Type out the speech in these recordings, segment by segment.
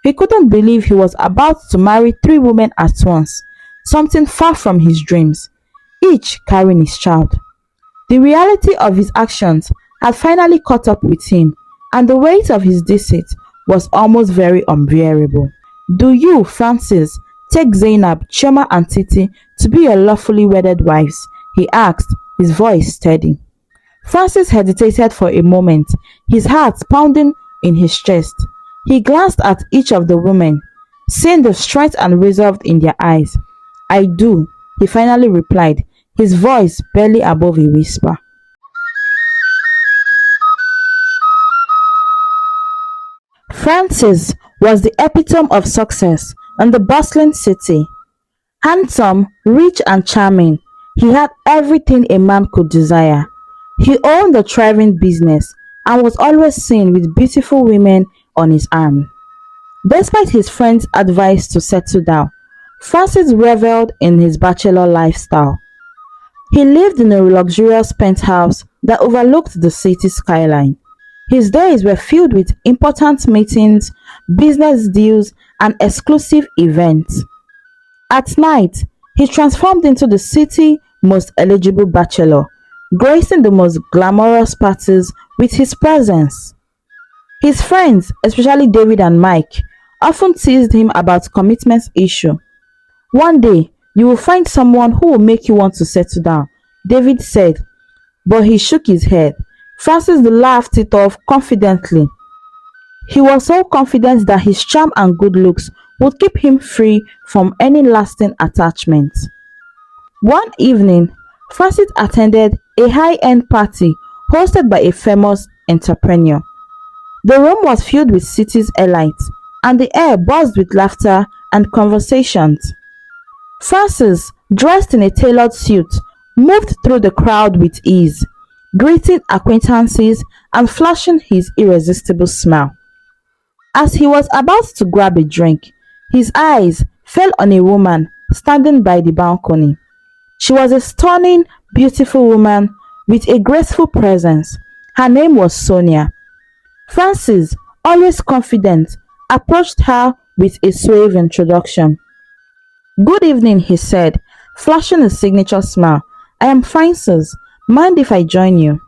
He couldn't believe he was about to marry three women at once, something far from his dreams, each carrying his child. The reality of his actions had finally caught up with him, and the weight of his deceit was almost very unbearable. Do you, Francis, take Zainab, Choma, and Titi to be your lawfully wedded wives? He asked, his voice steady. Francis hesitated for a moment, his heart pounding in his chest. He glanced at each of the women, seeing the strength and resolve in their eyes. I do, he finally replied, his voice barely above a whisper. Francis was the epitome of success in the bustling city. Handsome, rich and charming, he had everything a man could desire. He owned a thriving business and was always seen with beautiful women on his arm. Despite his friends' advice to settle down, Francis reveled in his bachelor lifestyle. He lived in a luxurious penthouse that overlooked the city skyline. His days were filled with important meetings, business deals, and exclusive events. At night, he transformed into the city's most eligible bachelor, gracing the most glamorous parties with his presence. His friends, especially David and Mike, often teased him about commitment issue. One day, you will find someone who will make you want to settle down, David said, but he shook his head. Francis laughed it off confidently. He was so confident that his charm and good looks would keep him free from any lasting attachment. One evening, Francis attended a high-end party hosted by a famous entrepreneur. The room was filled with city's elites, and the air buzzed with laughter and conversations. Francis, dressed in a tailored suit, moved through the crowd with ease, greeting acquaintances and flashing his irresistible smile. As he was about to grab a drink, his eyes fell on a woman standing by the balcony. She was a stunning, beautiful woman with a graceful presence. Her name was Sonia. Francis, always confident, approached her with a suave introduction. Good evening, he said, flashing a signature smile. I am Francis. Mind if I join you?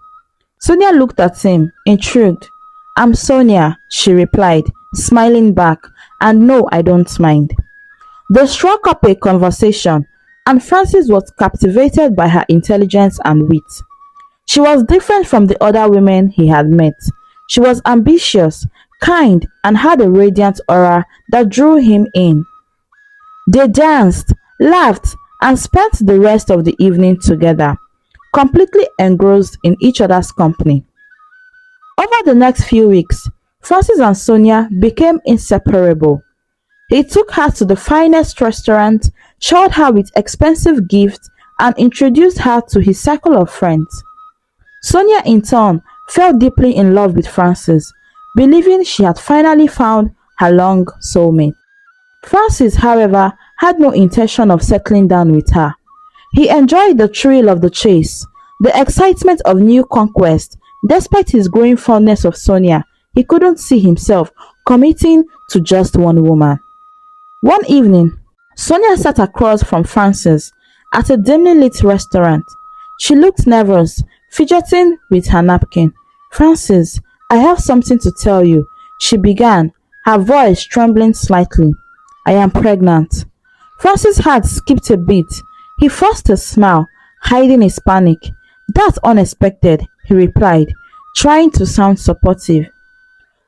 Sonia looked at him, intrigued. I'm Sonia, she replied, smiling back, and no, I don't mind. They struck up a conversation, and Francis was captivated by her intelligence and wit. She was different from the other women he had met. She was ambitious, kind, and had a radiant aura that drew him in. They danced, laughed, and spent the rest of the evening together, completely engrossed in each other's company. Over the next few weeks, Francis and Sonia became inseparable. He took her to the finest restaurant, showered her with expensive gifts, and introduced her to his circle of friends. Sonia, in turn, fell deeply in love with Francis, believing she had finally found her long soulmate. Francis, however, had no intention of settling down with her. He enjoyed the thrill of the chase, the excitement of new conquest. Despite his growing fondness of Sonia, he couldn't see himself committing to just one woman. One evening, Sonia sat across from Francis at a dimly lit restaurant. She looked nervous, fidgeting with her napkin. Francis, I have something to tell you, she began, her voice trembling slightly. I am pregnant. Francis' heart skipped a beat. He forced a smile, hiding his panic. That's unexpected, he replied, trying to sound supportive.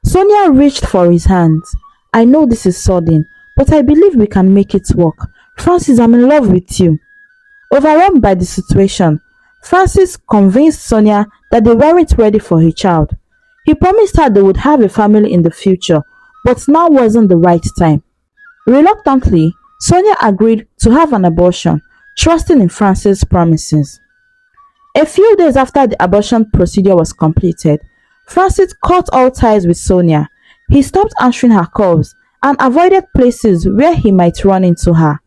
Sonia reached for his hands. I know this is sudden, but I believe we can make it work. Francis, I'm in love with you. Overwhelmed by the situation, Francis convinced Sonia that they weren't ready for a child. He promised her they would have a family in the future, but now wasn't the right time. Reluctantly, Sonia agreed to have an abortion, trusting in Francis' promises. A few days after the abortion procedure was completed, Francis cut all ties with Sonia. He stopped answering her calls and avoided places where he might run into her.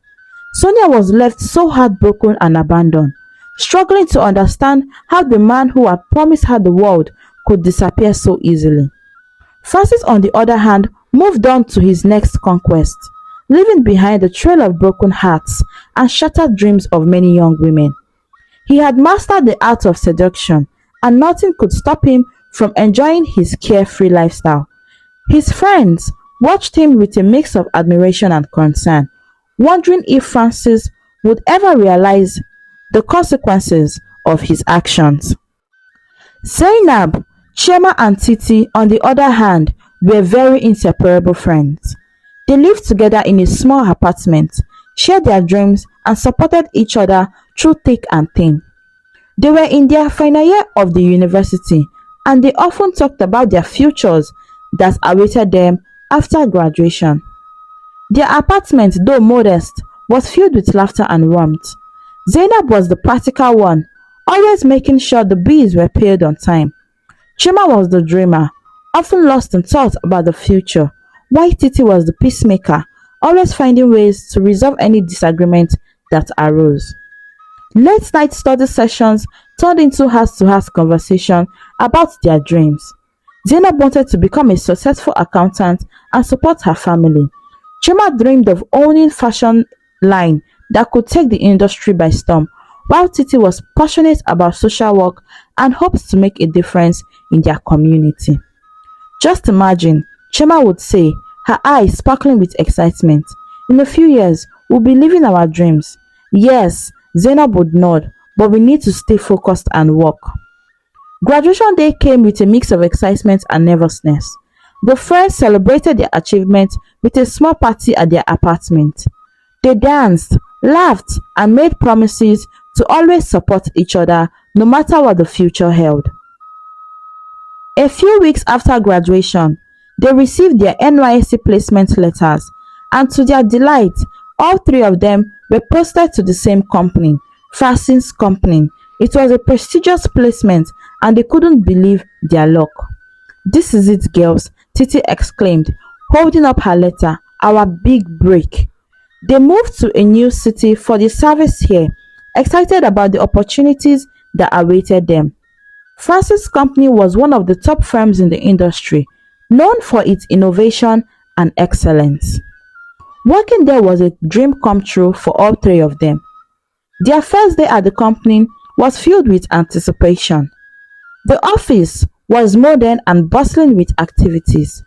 Sonia was left so heartbroken and abandoned, struggling to understand how the man who had promised her the world could disappear so easily. Francis, on the other hand, moved on to his next conquest, leaving behind a trail of broken hearts and shattered dreams of many young women. He had mastered the art of seduction, and nothing could stop him from enjoying his carefree lifestyle. His friends watched him with a mix of admiration and concern, wondering if Francis would ever realize the consequences of his actions. Zainab, Chema and Titi, on the other hand, were very inseparable friends. They lived together in a small apartment, shared their dreams, and supported each other through thick and thin. They were in their final year of the university, and they often talked about their futures that awaited them after graduation. Their apartment, though modest, was filled with laughter and warmth. Zainab was the practical one, always making sure the bills were paid on time. Chima was the dreamer, often lost in thought about the future, while Titi was the peacemaker, always finding ways to resolve any disagreement that arose. Late night study sessions turned into heart to heart conversation about their dreams. Zainab wanted to become a successful accountant and support her family. Chima dreamed of owning fashion line that could take the industry by storm, while Titi was passionate about social work and hoped to make a difference in their community. Just imagine, Chema would say, her eyes sparkling with excitement. In a few years, we'll be living our dreams. Yes, Zainab would nod, but we need to stay focused and work. Graduation day came with a mix of excitement and nervousness. The friends celebrated their achievement with a small party at their apartment. They danced, laughed, and made promises to always support each other no matter what the future held. A few weeks after graduation, they received their NYSC placement letters, and to their delight, all three of them were posted to the same company, Francis Company. It was a prestigious placement, and they couldn't believe their luck. "This is it, girls," Titi exclaimed, holding up her letter, "our big break." They moved to a new city for the service here, excited about the opportunities that awaited them. Francis Company was one of the top firms in the industry, known for its innovation and excellence. Working there was a dream come true for all three of them. Their first day at the company was filled with anticipation. The office was modern and bustling with activities.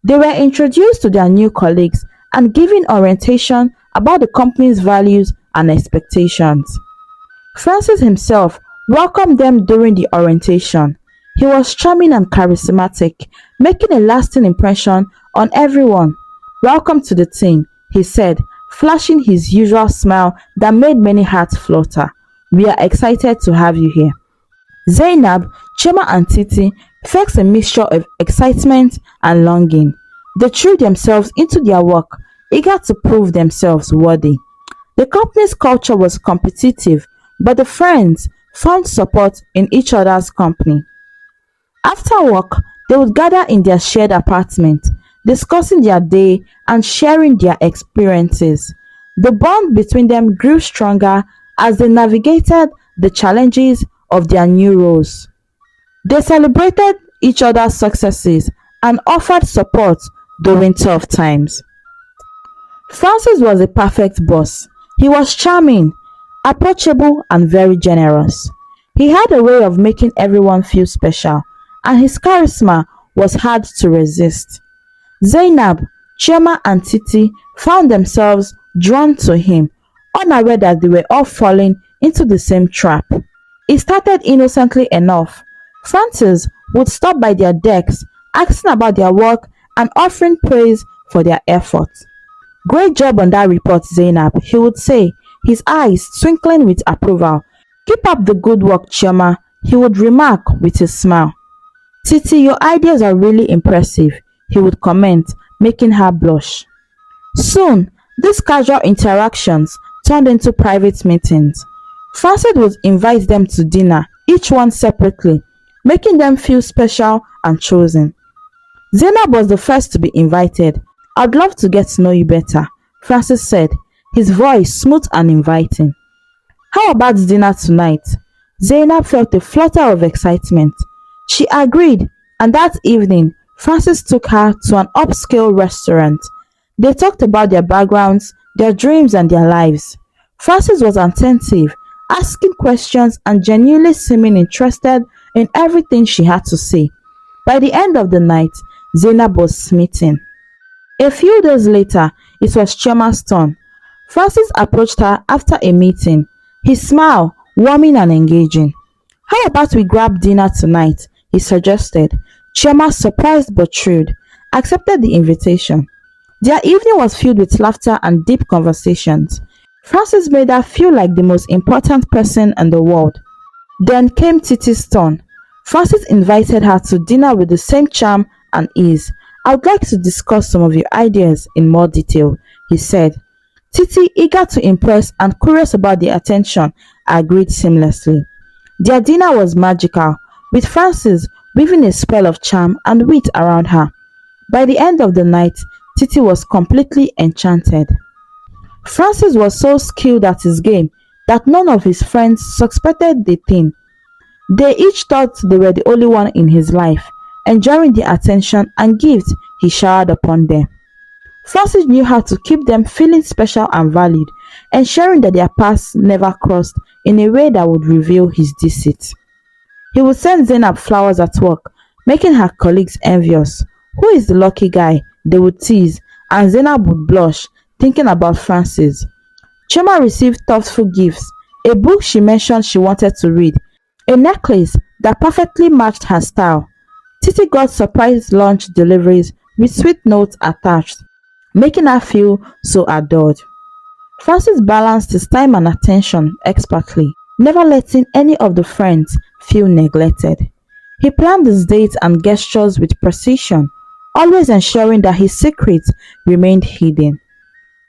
They were introduced to their new colleagues and given orientation about the company's values and expectations. Francis himself welcomed them during the orientation. He was charming and charismatic, making a lasting impression on everyone. "Welcome to the team," he said, flashing his usual smile that made many hearts flutter. "We are excited to have you here." Zainab, Chema and Titi felt a mixture of excitement and longing. They threw themselves into their work, eager to prove themselves worthy. The company's culture was competitive, but the friends found support in each other's company. After work, they would gather in their shared apartment, discussing their day and sharing their experiences. The bond between them grew stronger as they navigated the challenges of their new roles. They celebrated each other's successes and offered support during tough times. Francis was a perfect boss. He was charming, approachable, and very generous. He had a way of making everyone feel special, and his charisma was hard to resist. Zainab, Chema, and Titi found themselves drawn to him, unaware that they were all falling into the same trap. It started innocently enough. Francis would stop by their desks, asking about their work and offering praise for their efforts. "Great job on that report, Zainab," he would say, his eyes twinkling with approval. "Keep up the good work, Chema," he would remark with a smile. "Titi, your ideas are really impressive," he would comment, making her blush. Soon, these casual interactions turned into private meetings. Francis would invite them to dinner, each one separately, making them feel special and chosen. Zainab was the first to be invited. "I'd love to get to know you better," Francis said, his voice smooth and inviting. "How about dinner tonight?" Zainab felt a flutter of excitement. She agreed, and that evening, Francis took her to an upscale restaurant. They talked about their backgrounds, their dreams, and their lives. Francis was attentive, asking questions and genuinely seeming interested in everything she had to say. By the end of the night, Zainab was smitten. A few days later, it was Chioma's turn. Francis approached her after a meeting, his smile warming and engaging. "How about we grab dinner tonight?" he suggested. Chioma, surprised but thrilled, accepted the invitation. Their evening was filled with laughter and deep conversations. Francis made her feel like the most important person in the world. Then came Titi's turn. Francis invited her to dinner with the same charm and ease. "I would like to discuss some of your ideas in more detail," he said. Titi, eager to impress and curious about the attention, agreed seamlessly. Their dinner was magical, with Francis weaving a spell of charm and wit around her. By the end of the night, Titi was completely enchanted. Francis was so skilled at his game that none of his friends suspected the thing. They each thought they were the only one in his life, enjoying the attention and gifts he showered upon them. Francis knew how to keep them feeling special and valued, ensuring that their paths never crossed in a way that would reveal his deceit. He would send Zainab flowers at work, making her colleagues envious. "Who is the lucky guy?" they would tease, and Zainab would blush, thinking about Francis. Chioma received thoughtful gifts, a book she mentioned she wanted to read, a necklace that perfectly matched her style. Titi got surprise lunch deliveries with sweet notes attached, making her feel so adored. Francis balanced his time and attention expertly, never letting any of the friends feel neglected. He planned his dates and gestures with precision, always ensuring that his secrets remained hidden.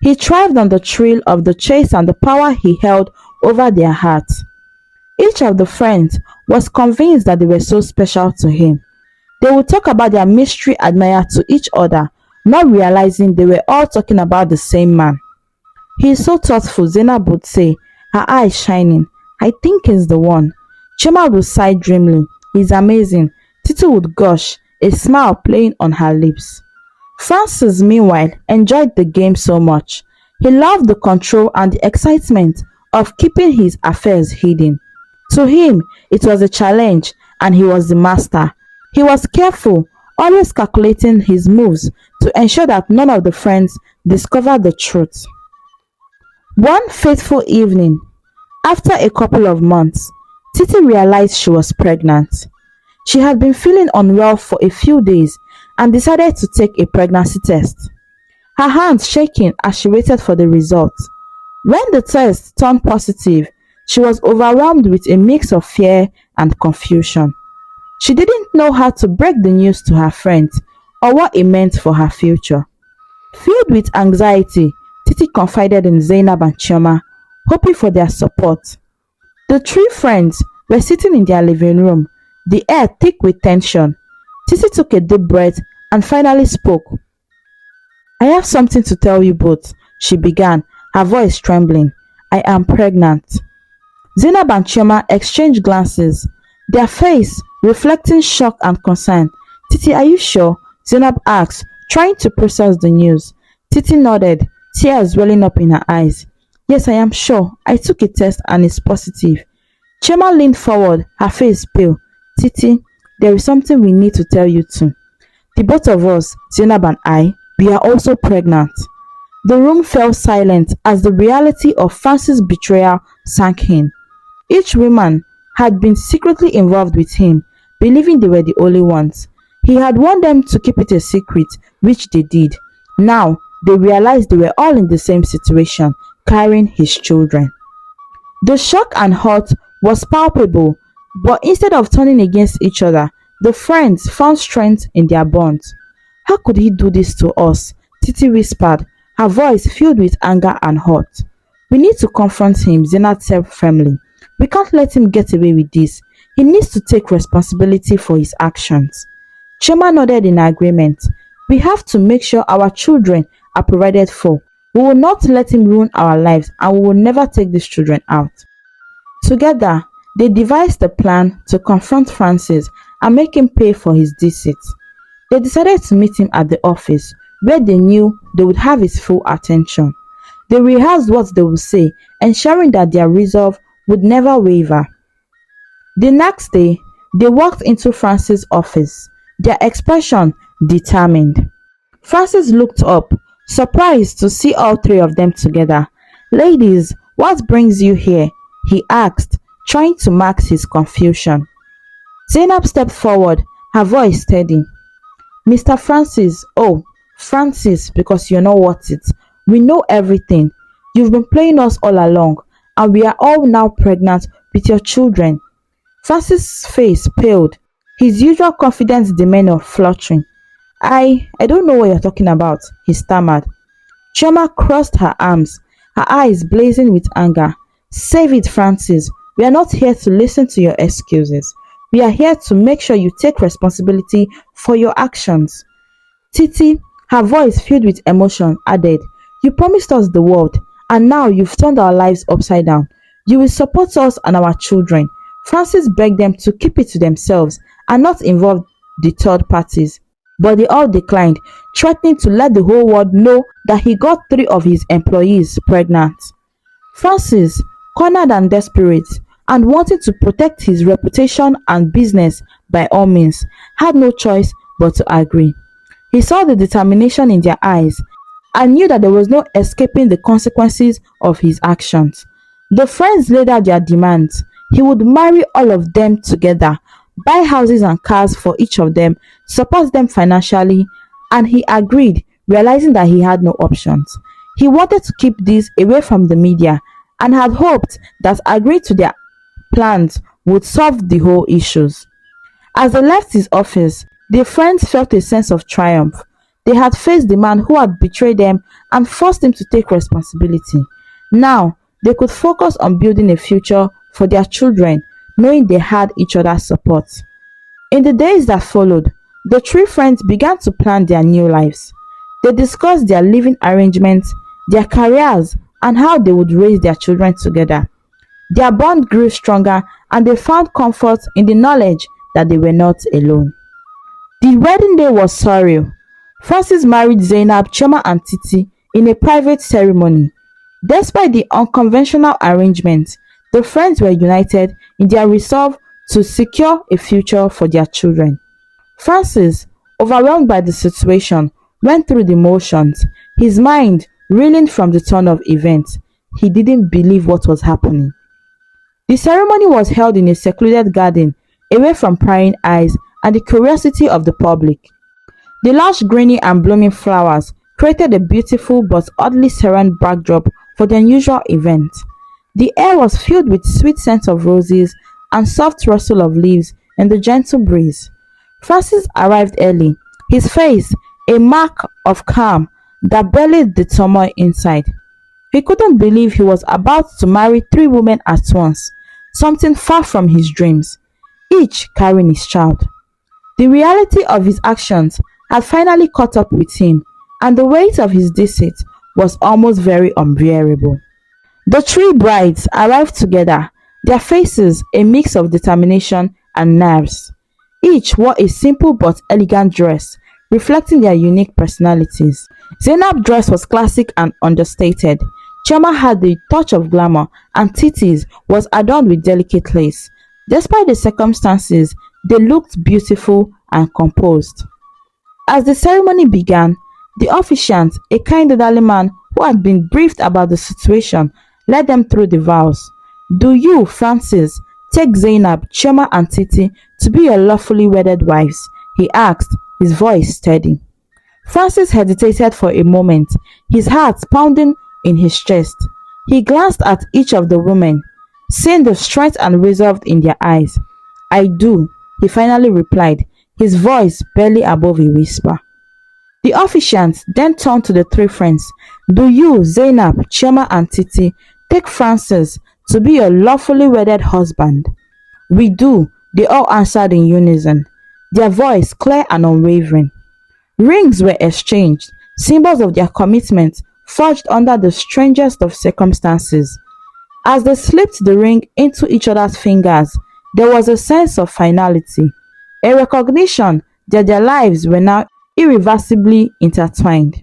He thrived on the thrill of the chase and the power he held over their hearts. Each of the friends was convinced that they were so special to him. They would talk about their mystery admirer to each other, not realizing they were all talking about the same man. "He is so thoughtful," Zainab would say, her eyes shining. "I think he's the one." Chima would sigh dreamily. "He's amazing." Titi would gush, a smile playing on her lips. Francis, meanwhile, enjoyed the game so much. He loved the control and the excitement of keeping his affairs hidden. To him, it was a challenge, and he was the master. He was careful, always calculating his moves to ensure that none of the friends discovered the truth. One fateful evening, after a couple of months, Titi realized she was pregnant. She had been feeling unwell for a few days and decided to take a pregnancy test. Her hands shaking as she waited for the results. When the test turned positive, she was overwhelmed with a mix of fear and confusion. She didn't know how to break the news to her friends or what it meant for her future. Filled with anxiety, Titi confided in Zainab and Chioma, hoping for their support. The three friends were sitting in their living room, the air thick with tension. Titi took a deep breath and finally spoke. "I have something to tell you both," she began, her voice trembling. "I am pregnant." Zainab and Chioma exchanged glances, their face reflecting shock and concern. "Titi, are you sure?" Zainab asked, trying to process the news. Titi nodded, tears welling up in her eyes. "Yes, I am sure. I took a test and it's positive." Chioma leaned forward, her face pale. "Titi, there is something we need to tell you too. The both of us, Zainab and I, we are also pregnant." The room fell silent as the reality of Francis' betrayal sank in. Each woman had been secretly involved with him, believing they were the only ones. He had warned them to keep it a secret, which they did. Now, they realized they were all in the same situation, carrying his children. The shock and hurt was palpable, but instead of turning against each other, the friends found strength in their bond. "How could he do this to us?" Titi whispered, her voice filled with anger and hurt. "We need to confront him," Zainab said firmly. "We can't let him get away with this. He needs to take responsibility for his actions." Chema nodded in agreement. "We have to make sure our children are provided for. We will not let him ruin our lives, and we will never take these children out." Together, they devised a plan to confront Francis and make him pay for his deceit. They decided to meet him at the office, where they knew they would have his full attention. They rehearsed what they would say, ensuring that their resolve would never waver. The next day, they walked into Francis' office, their expression determined. Francis looked up, surprised to see all three of them together. "Ladies, what brings you here?" he asked, trying to mask his confusion. Zainab stepped forward, her voice steady. "Mr. Francis, oh, Francis, because you're not worth it. We know everything. You've been playing us all along, and we are all now pregnant with your children." Francis' face paled, his usual confident demeanor fluttering. I don't know what you're talking about," he stammered. Chioma crossed her arms, her eyes blazing with anger. "Save it, Francis. We are not here to listen to your excuses. We are here to make sure you take responsibility for your actions." Titi, her voice filled with emotion, added, "You promised us the world, and now you've turned our lives upside down. You will support us and our children." Francis begged them to keep it to themselves and not involve the third parties, but they all declined, threatening to let the whole world know that he got three of his employees pregnant. Francis, cornered and desperate, and wanting to protect his reputation and business by all means, had no choice but to agree. He saw the determination in their eyes and knew that there was no escaping the consequences of his actions. The friends laid out their demands. He would marry all of them together, buy houses and cars for each of them, support them financially, and he agreed, realizing that he had no options. He wanted to keep this away from the media and had hoped that agreeing to their plans would solve the whole issues. As they left his office, the friends felt a sense of triumph. They had faced the man who had betrayed them and forced him to take responsibility. Now, they could focus on building a future for their children, knowing they had each other's support. In the days that followed, the three friends began to plan their new lives. They discussed their living arrangements, their careers, and how they would raise their children together. Their bond grew stronger, and they found comfort in the knowledge that they were not alone. The wedding day was surreal. Francis married Zainab, Choma, and Titi in a private ceremony. Despite the unconventional arrangement, the friends were united in their resolve to secure a future for their children. Francis, overwhelmed by the situation, went through the motions, his mind reeling from the turn of events. He didn't believe what was happening. The ceremony was held in a secluded garden, away from prying eyes and the curiosity of the public. The lush greenery and blooming flowers created a beautiful but oddly serene backdrop for the unusual event. The air was filled with sweet scents of roses and soft rustle of leaves in the gentle breeze. Francis arrived early, his face a mark of calm that belied the turmoil inside. He couldn't believe he was about to marry three women at once, something far from his dreams, each carrying his child. The reality of his actions had finally caught up with him, and the weight of his deceit was almost very unbearable. The three brides arrived together, their faces a mix of determination and nerves. Each wore a simple but elegant dress, reflecting their unique personalities. Zainab's dress was classic and understated. Chema had the touch of glamour, and Titi's was adorned with delicate lace. Despite the circumstances, they looked beautiful and composed. As the ceremony began, the officiant, a kind elderly man who had been briefed about the situation, led them through the vows. "Do you, Francis, take Zainab, Chema, and Titi to be your lawfully wedded wives?" he asked, his voice steady. Francis hesitated for a moment, his heart pounding in his chest. He glanced at each of the women, seeing the strength and resolve in their eyes. "I do," he finally replied, his voice barely above a whisper. The officiant then turned to the three friends. "Do you, Zainab, Chema, and Titi, take Francis to be your lawfully wedded husband?" "We do," they all answered in unison, their voice clear and unwavering. Rings were exchanged, symbols of their commitment forged under the strangest of circumstances. As they slipped the ring into each other's fingers, there was a sense of finality, a recognition that their lives were now irreversibly intertwined.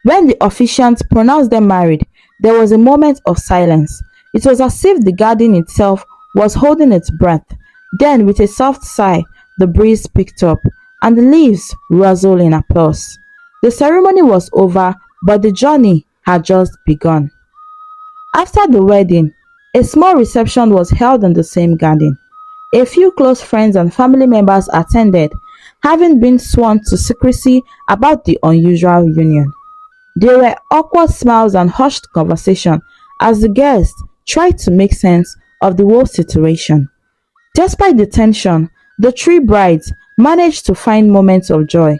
When the officiant pronounced them married, there was a moment of silence. It was as if the garden itself was holding its breath. Then, with a soft sigh, the breeze picked up, and the leaves rustled in applause. The ceremony was over, but the journey had just begun. After the wedding, a small reception was held in the same garden. A few close friends and family members attended, having been sworn to secrecy about the unusual union. There were awkward smiles and hushed conversation as the guests tried to make sense of the whole situation. Despite the tension, the three brides managed to find moments of joy.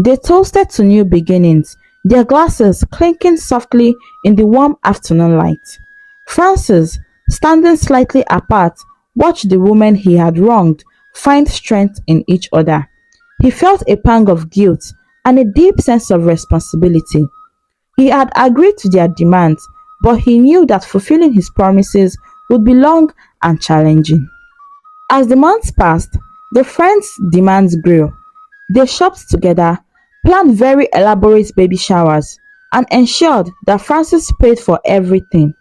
They toasted to new beginnings, their glasses clinking softly in the warm afternoon light. Francis, standing slightly apart, watched the women he had wronged find strength in each other. He felt a pang of guilt and a deep sense of responsibility. He had agreed to their demands, but he knew that fulfilling his promises would be long and challenging. As the months passed, the friends' demands grew. They shopped together, planned very elaborate baby showers, and ensured that Francis paid for everything.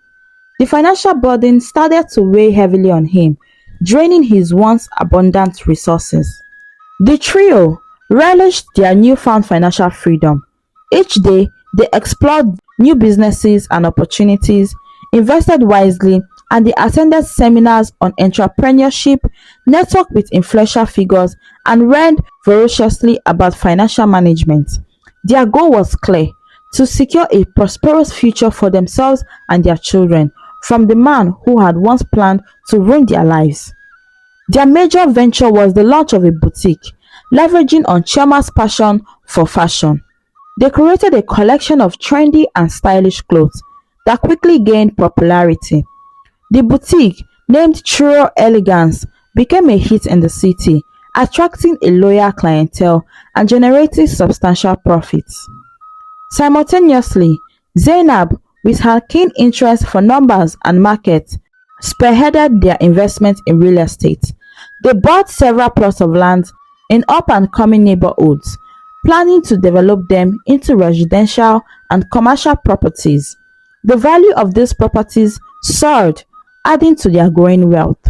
The financial burden started to weigh heavily on him, draining his once abundant resources. The trio relished their newfound financial freedom. Each day, they explored new businesses and opportunities, invested wisely, and they attended seminars on entrepreneurship, networked with influential figures, and read voraciously about financial management. Their goal was clear: to secure a prosperous future for themselves and their children from the man who had once planned to ruin their lives. Their major venture was the launch of a boutique, leveraging on Chiama's passion for fashion. They created a collection of trendy and stylish clothes that quickly gained popularity. The boutique, named True Elegance, became a hit in the city, attracting a loyal clientele and generating substantial profits. Simultaneously, Zainab, with her keen interest for numbers and markets, spearheaded their investment in real estate. They bought several plots of land in up-and-coming neighborhoods, planning to develop them into residential and commercial properties. The value of these properties soared, adding to their growing wealth.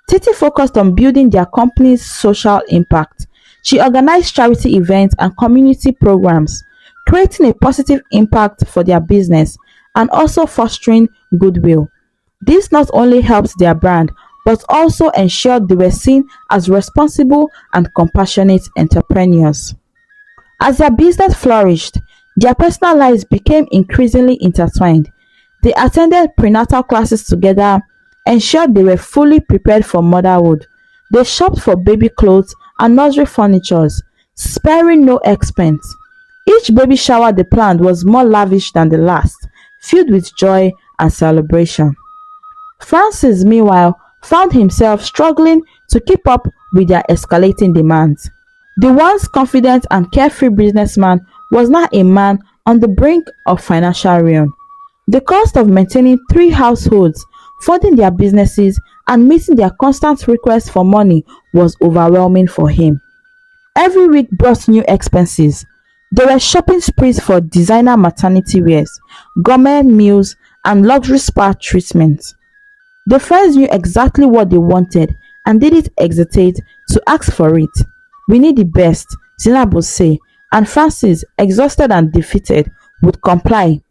Titi focused on building their company's social impact. She organized charity events and community programs, creating a positive impact for their business and also fostering goodwill. This not only helped their brand, but also ensured they were seen as responsible and compassionate entrepreneurs. As their business flourished, their personal lives became increasingly intertwined. They attended prenatal classes together, ensured they were fully prepared for motherhood. They shopped for baby clothes and nursery furniture, sparing no expense. Each baby shower they planned was more lavish than the last, filled with joy and celebration. Francis, meanwhile, found himself struggling to keep up with their escalating demands. The once confident and carefree businessman was now a man on the brink of financial ruin. The cost of maintaining three households, funding their businesses, and meeting their constant requests for money was overwhelming for him. Every week brought new expenses. There were shopping sprees for designer maternity wears, gourmet meals, and luxury spa treatments. The friends knew exactly what they wanted and didn't hesitate to ask for it. "We need the best," Zainab would say, and Francis, exhausted and defeated, would comply.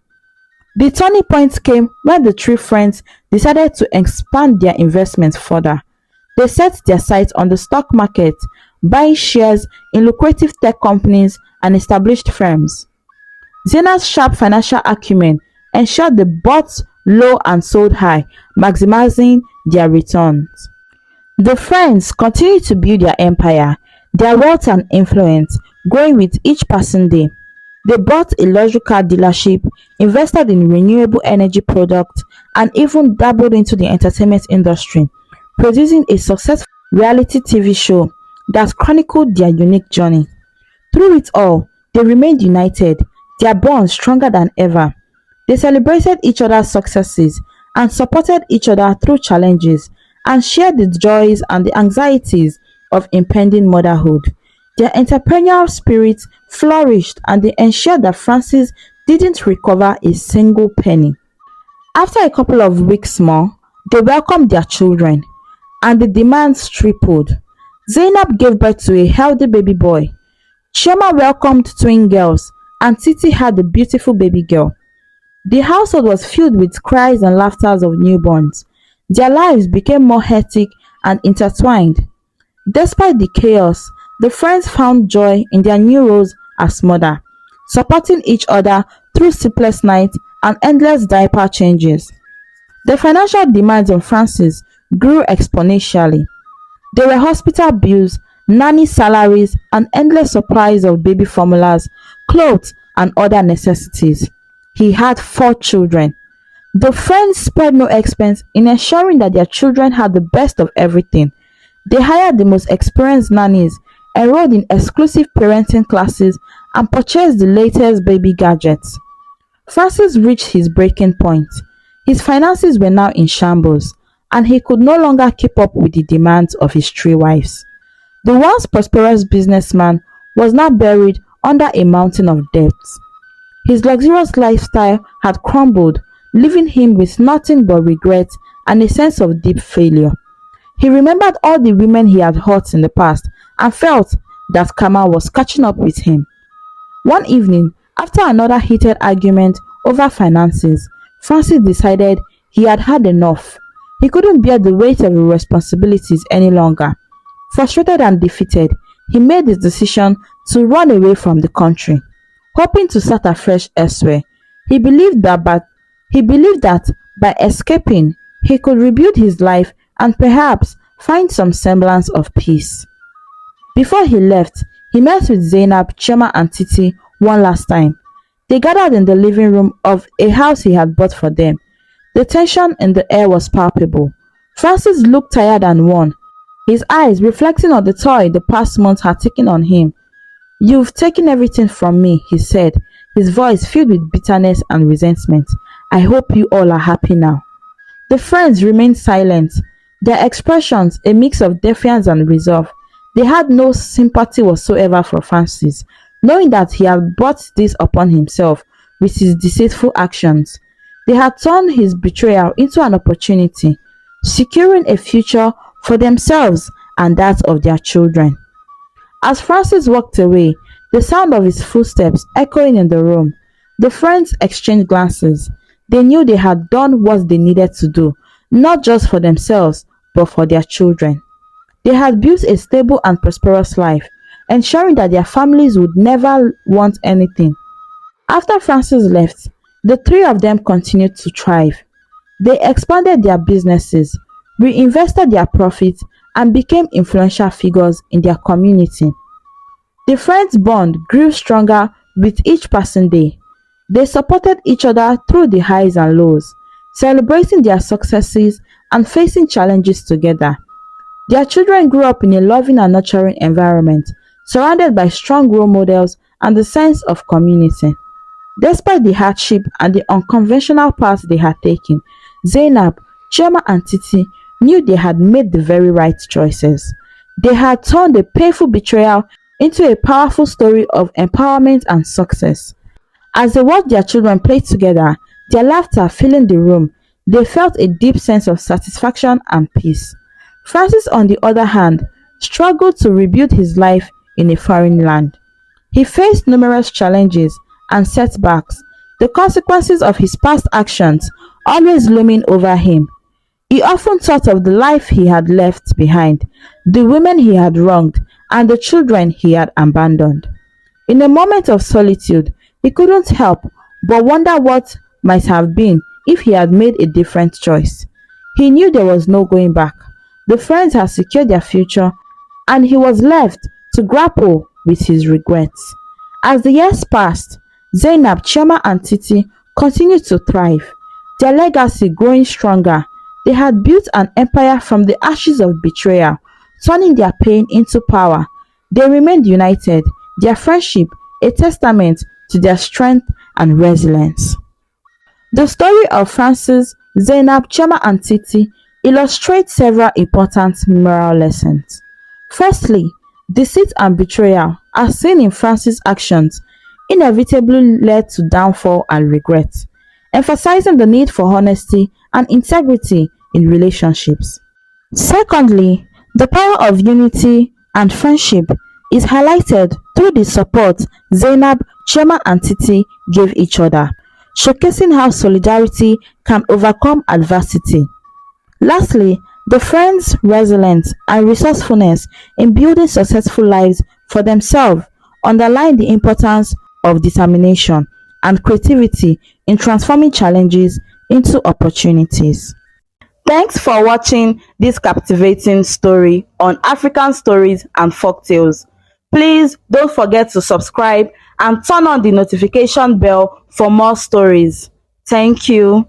The turning point came when the three friends decided to expand their investments further. They set their sights on the stock market, buying shares in lucrative tech companies and established firms. Zainab's sharp financial acumen ensured they bought low and sold high, maximizing their returns. The friends continued to build their empire, their wealth and influence growing with each passing day. They bought a luxury car dealership, invested in renewable energy products, and even dabbled into the entertainment industry, producing a successful reality TV show that chronicled their unique journey. Through it all, they remained united, their bond stronger than ever. They celebrated each other's successes and supported each other through challenges, and shared the joys and the anxieties of impending motherhood. Their entrepreneurial spirit flourished and they ensured that Francis didn't recover a single penny. After a couple of weeks more, they welcomed their children, and the demands tripled. Zainab gave birth to a healthy baby boy. Chioma welcomed twin girls, and Titi had a beautiful baby girl. The household was filled with cries and laughters of newborns. Their lives became more hectic and intertwined. Despite the chaos, the friends found joy in their new roles as mother, supporting each other through sleepless nights and endless diaper changes. The financial demands on Francis grew exponentially. There were hospital bills, nanny salaries, and endless supplies of baby formulas, clothes, and other necessities. He had 4 children. The friends spared no expense in ensuring that their children had the best of everything. They hired the most experienced nannies, enrolled in exclusive parenting classes, and purchased the latest baby gadgets. Francis reached his breaking point. His finances were now in shambles, and he could no longer keep up with the demands of his 3 wives. The once prosperous businessman was now buried under a mountain of debts. His luxurious lifestyle had crumbled, leaving him with nothing but regret and a sense of deep failure. He remembered all the women he had hurt in the past and felt that karma was catching up with him. One evening, after another heated argument over finances, Francis decided he had had enough. He couldn't bear the weight of his responsibilities any longer. Frustrated and defeated, he made the decision to run away from the country, hoping to start afresh elsewhere. He believed that by escaping, he could rebuild his life and perhaps find some semblance of peace. Before he left, he met with Zainab, Chema and Titi one last time. They gathered in the living room of a house he had bought for them. The tension in the air was palpable. Francis looked tired and worn, his eyes reflecting on the toll the past month had taken on him. "You've taken everything from me," he said, his voice filled with bitterness and resentment. "I hope you all are happy now." The friends remained silent, their expressions a mix of defiance and resolve. They had no sympathy whatsoever for Francis, knowing that he had brought this upon himself with his deceitful actions. They had turned his betrayal into an opportunity, securing a future for themselves and that of their children. As Francis walked away, the sound of his footsteps echoing in the room, the friends exchanged glances. They knew they had done what they needed to do, not just for themselves, but for their children. They had built a stable and prosperous life, ensuring that their families would never want anything. After Francis left, the 3 of them continued to thrive. They expanded their businesses, reinvested their profits, and became influential figures in their community. The friends' bond grew stronger with each passing day. They supported each other through the highs and lows, celebrating their successes and facing challenges together. Their children grew up in a loving and nurturing environment, surrounded by strong role models and the sense of community. Despite the hardship and the unconventional paths they had taken, Zainab, Chema and Titi knew they had made the very right choices. They had turned a painful betrayal into a powerful story of empowerment and success. As they watched their children play together, their laughter filling the room, they felt a deep sense of satisfaction and peace. Francis, on the other hand, struggled to rebuild his life in a foreign land. He faced numerous challenges and setbacks, the consequences of his past actions always looming over him. He often thought of the life he had left behind, the women he had wronged, and the children he had abandoned. In a moment of solitude, he couldn't help but wonder what might have been if he had made a different choice. He knew there was no going back. The friends had secured their future, and he was left to grapple with his regrets. As the years passed, Zainab, Chema and Titi continued to thrive, their legacy growing stronger. They had built an empire from the ashes of betrayal, turning their pain into power. They remained united, their friendship a testament to their strength and resilience. The story of Francis, Zainab, Chema and Titi illustrates several important moral lessons. Firstly, Deceit and betrayal, as seen in Francis' actions, inevitably led to downfall and regret, emphasizing the need for honesty and integrity in relationships. Secondly, the power of unity and friendship is highlighted through the support Zainab, Chema and Titi gave each other, showcasing how solidarity can overcome adversity. Lastly, the friends' resilience and resourcefulness in building successful lives for themselves underline the importance of determination and creativity in transforming challenges into opportunities. Thanks for watching this captivating story on African stories and folktales. Please don't forget to subscribe and turn on the notification bell for more stories. Thank you.